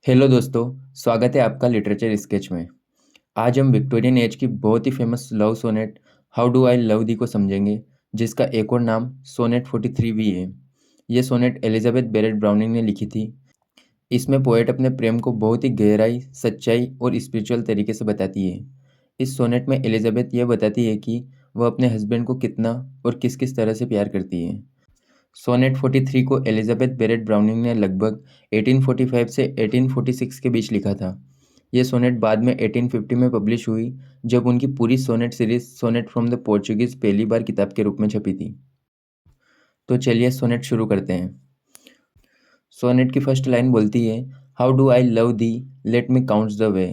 Hello दोस्तों, स्वागत है आपका लिटरेचर स्केच में। आज हम विक्टोरियन एज की बहुत ही famous love sonnet how do I love thee को समझेंगे, जिसका एक और नाम सोनेट 43 भी है। ये सोनेट एलिजाबेथ बेरेट ब्राउनिंग ने लिखी थी। इसमें पोएट अपने प्रेम को बहुत ही गहराई, सच्चाई और स्पिरिचुअल तरीके से बताती है। इस सोनेट में एलिजाबेथ यह बताती है कि वह अपने हस्बैंड को कितना और किस किस तरह से प्यार करती है। सोनेट 43 को एलिजाबेथ बेरेट ब्राउनिंग ने लगभग 1845 से 1846 के बीच लिखा था। ये सोनेट बाद में 1850 में पब्लिश हुई, जब उनकी पूरी sonnet series sonnet from the Portuguese पहली बार किताब के रूप में छपी थी। तो चलिए सोनेट शुरू करते हैं। सोनेट की फर्स्ट लाइन बोलती है, how do I love the, let me counts the way.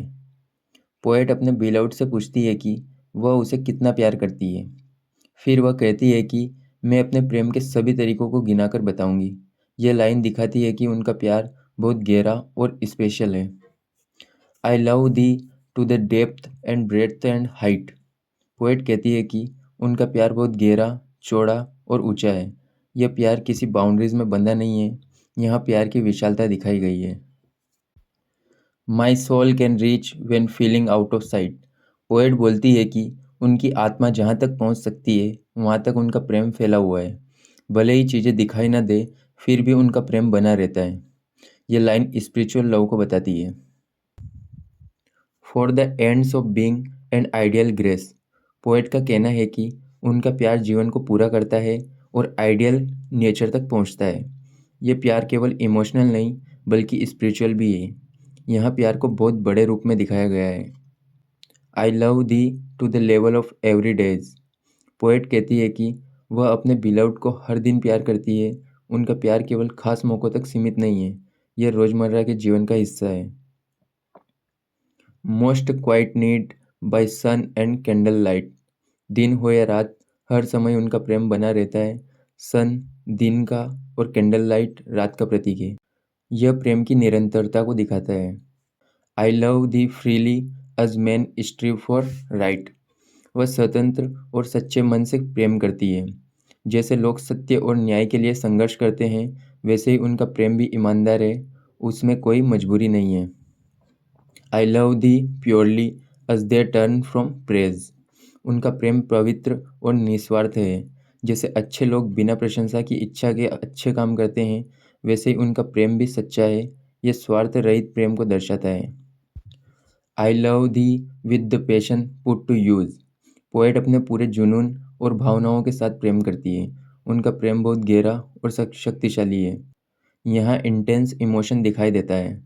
Poet अपने बिलव्ड से पूछती है कि वह उसे कितना प्यार करती है। फिर वह कहती है कि मैं अपने प्रेम के सभी तरीकों को गिनाकर बताऊंगी। यह लाइन दिखाती है कि उनका प्यार बहुत गहरा और स्पेशल है। I love thee to the depth and breadth and height. Poet कहती है कि उनका प्यार बहुत गहरा, चौड़ा और ऊंचा है। यह प्यार किसी बाउंड्रीज में बंधा नहीं है। यहाँ प्यार की विशालता दिखाई गई है। My soul can reach when feeling out of sight. Poet बोलती है कि उनकी आत्मा जहाँ तक पहुँच सकती है वहाँ तक उनका प्रेम फैला हुआ है। भले ही चीज़ें दिखाई ना दे, फिर भी उनका प्रेम बना रहता है। ये लाइन स्पिरिचुअल लव को बताती है। For the ends of being and ideal grace. Poet का कहना है कि उनका प्यार जीवन को पूरा करता है और आइडियल नेचर तक पहुँचता है। ये प्यार केवल इमोशनल नहीं बल्कि स्पिरिचुअल भी है। यहाँ प्यार को बहुत बड़े रूप में दिखाया गया है। I love thee to the level of every day's. Poet कहती है कि वह अपने बिलव्ड को हर दिन प्यार करती है। उनका प्यार केवल खास मौक़ों तक सीमित नहीं है, यह रोज़मर्रा के जीवन का हिस्सा है। Most quiet need by sun and candle light. दिन हो या रात, हर समय उनका प्रेम बना रहता है। सन दिन का और कैंडल लाइट रात का प्रतीक है। यह प्रेम की निरंतरता को दिखाता है। I love thee freely as men strive for right. वह स्वतंत्र और सच्चे मन से प्रेम करती है। जैसे लोग सत्य और न्याय के लिए संघर्ष करते हैं, वैसे ही उनका प्रेम भी ईमानदार है। उसमें कोई मजबूरी नहीं है। I love thee purely as they turn from praise. उनका प्रेम पवित्र और निस्वार्थ है। जैसे अच्छे लोग बिना प्रशंसा की इच्छा के अच्छे काम करते हैं, वैसे ही उनका प्रेम भी सच्चा है। यह स्वार्थ रहित प्रेम को दर्शाता है। I love thee with the passion put to use. Poet अपने पूरे जुनून और भावनाओं के साथ प्रेम करती है। उनका प्रेम बहुत गहरा और शक्तिशाली है। यहाँ इंटेंस इमोशन दिखाई देता है।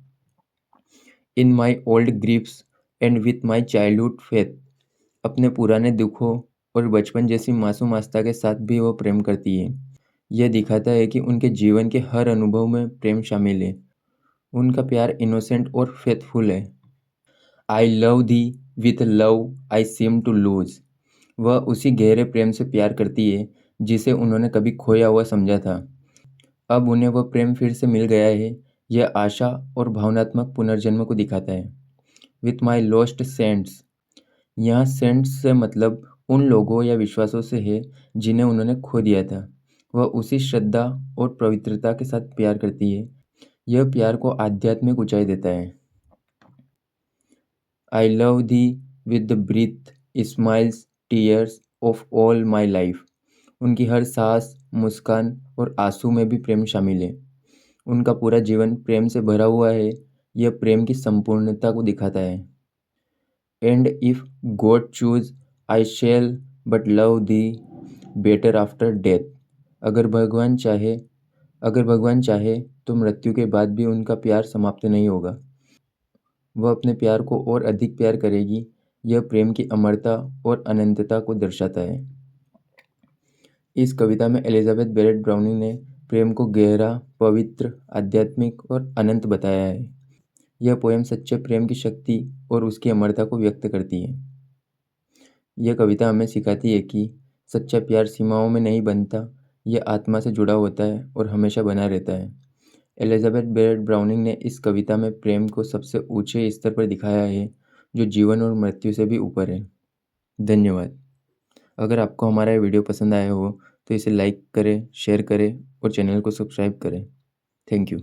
In my old griefs and with my childhood faith. अपने पुराने दुखों और बचपन जैसी मासूम आस्था के साथ भी वो प्रेम करती है। यह दिखाता है कि उनके जीवन के हर अनुभव में प्रेम शामिल है। उनका प्यार इनोसेंट और फेथफुल है। I love thee with love I seem to lose. वह उसी गहरे प्रेम से प्यार करती है जिसे उन्होंने कभी खोया हुआ समझा था। अब उन्हें वह प्रेम फिर से मिल गया है। यह आशा और भावनात्मक पुनर्जन्म को दिखाता है। With my lost saints. यहाँ सेंट्स से मतलब उन लोगों या विश्वासों से है जिन्हें उन्होंने खो दिया था। वह उसी श्रद्धा और पवित्रता के साथ प्यार करती है। यह प्यार को आध्यात्मिक ऊंचाई देता है। I love thee with the breath smiles tears of all my life. उनकी हर सांस, मुस्कान और आंसू में भी प्रेम शामिल है। उनका पूरा जीवन प्रेम से भरा हुआ है। यह प्रेम की संपूर्णता को दिखाता है। And if God choose I shall but love thee better after death. अगर भगवान चाहे अगर भगवान चाहे तो मृत्यु के बाद भी उनका प्यार समाप्त नहीं होगा। वह अपने प्यार को और अधिक प्यार करेगी। यह प्रेम की अमरता और अनंतता को दर्शाता है। इस कविता में एलिजाबेथ बेरेट ब्राउनिंग ने प्रेम को गहरा, पवित्र, आध्यात्मिक और अनंत बताया है। यह पोएम सच्चे प्रेम की शक्ति और उसकी अमरता को व्यक्त करती है। यह कविता हमें सिखाती है कि सच्चा प्यार सीमाओं में नहीं बनता। यह आत्मा से जुड़ा होता है और हमेशा बना रहता है। एलिजाबेथ बेरेट ब्राउनिंग ने इस कविता में प्रेम को सबसे ऊंचे स्तर पर दिखाया है, जो जीवन और मृत्यु से भी ऊपर है। धन्यवाद। अगर आपको हमारा ये वीडियो पसंद आया हो तो इसे लाइक करें, शेयर करें और चैनल को सब्सक्राइब करें। Thank you.